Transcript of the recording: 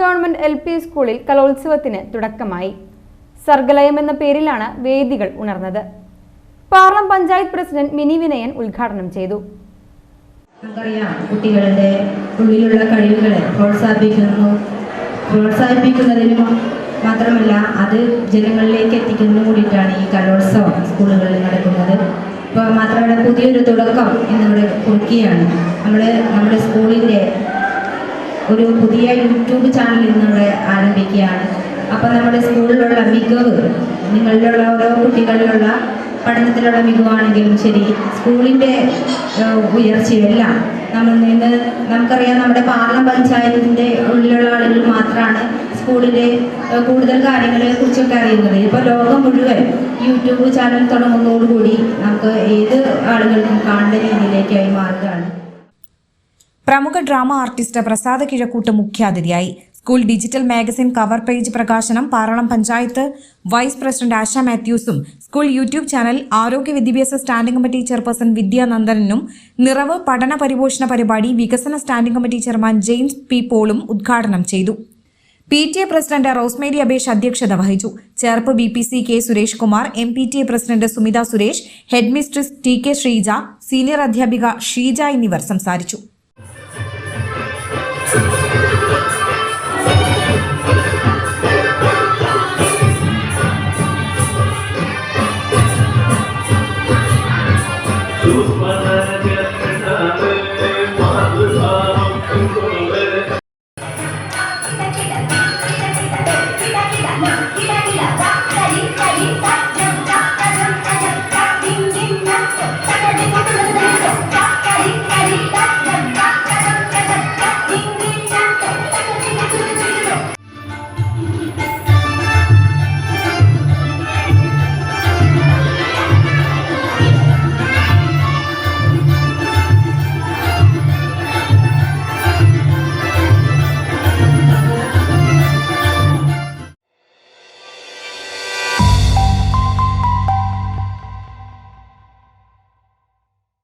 Government LP സ്കൂളിൽ കലോത്സവത്തിന് തുടക്കമായി. സർഗലയം എന്ന പേരിലാണ് വേദികൾ ഉണർന്നത്. പാർലം പഞ്ചായത്ത് പ്രസിഡന്റ് മിനി വിനയൻ ഉദ്ഘാടനം ചെയ്തു. നമുക്കറിയാം, കുട്ടികളുടെ ഉള്ളിലുള്ള കഴിവുകളെ പ്രോത്സാഹിപ്പിക്കുന്നതിനും മാത്രമല്ല അത് ജനങ്ങളിലേക്ക് എത്തിക്കുന്നതിനും കൂടിയിട്ടാണ് ഈ കലോത്സവം സ്കൂളുകളിൽ നടക്കുന്നത്. ഇപ്പോൾ മാത്രമല്ല പുതിയൊരു തുടക്കം എന്നിവിടെ കുറിക്കുകയാണ്. നമ്മുടെ സ്കൂളിൻ്റെ ഒരു പുതിയ യൂട്യൂബ് ചാനൽ ഇന്നിവിടെ ആരംഭിക്കുകയാണ്. അപ്പോൾ നമ്മുടെ സ്കൂളിലുള്ള മികവ്, നിങ്ങളിലുള്ള ഓരോ കുട്ടികളിലുള്ള പഠനത്തിലുള്ള മികവാണെങ്കിലും ശരി, സ്കൂളിൻ്റെ ഉയർച്ചയെല്ലാം നമുക്കറിയാം, നമ്മുടെ പാർലം പഞ്ചായത്തിൻ്റെ ഉള്ളിലുള്ള ആളുകൾ മാത്രമാണ് സ്കൂളിലെ കൂടുതൽ കാര്യങ്ങളെ കുറിച്ചൊക്കെ അറിയുന്നത്. ഇപ്പോൾ ലോകം മുഴുവൻ യൂട്യൂബ് ചാനൽ തുടങ്ങുന്നതോടുകൂടി നമുക്ക് ഏത് ആളുകൾക്കും കാണേണ്ട രീതിയിലേക്കായി മാറുകയാണ്. പ്രമുഖ ഡ്രാമ ആർട്ടിസ്റ്റ് പ്രസാദ് കിഴക്കൂട്ട് മുഖ്യാതിഥിയായി. School digital magazine cover page പ്രകാശനം പാർലം പഞ്ചായത്ത് വൈസ് പ്രസിഡന്റ് ആശ മാത്യൂസും സ്കൂൾ യൂട്യൂബ് ചാനൽ ആരോഗ്യ വിദ്യാഭ്യാസ സ്റ്റാൻഡിംഗ് കമ്മിറ്റി ചെയർപേഴ്സൺ വിദ്യാനന്ദനും നിറവ് പഠന പരിപോഷണ പരിപാടി വികസന standing committee chairman James P പോളും ഉദ്ഘാടനം ചെയ്തു. PTA പ്രസിഡന്റ് റോസ്മേരി അബേഷ് അധ്യക്ഷത വഹിച്ചു. Cherpu BPC K Suresh Kumar, MPTA president Sumitha Suresh, head mistress TK Sreeja, senior അധ്യാപിക ഷീജ എന്നിവർ സംസാരിച്ചു.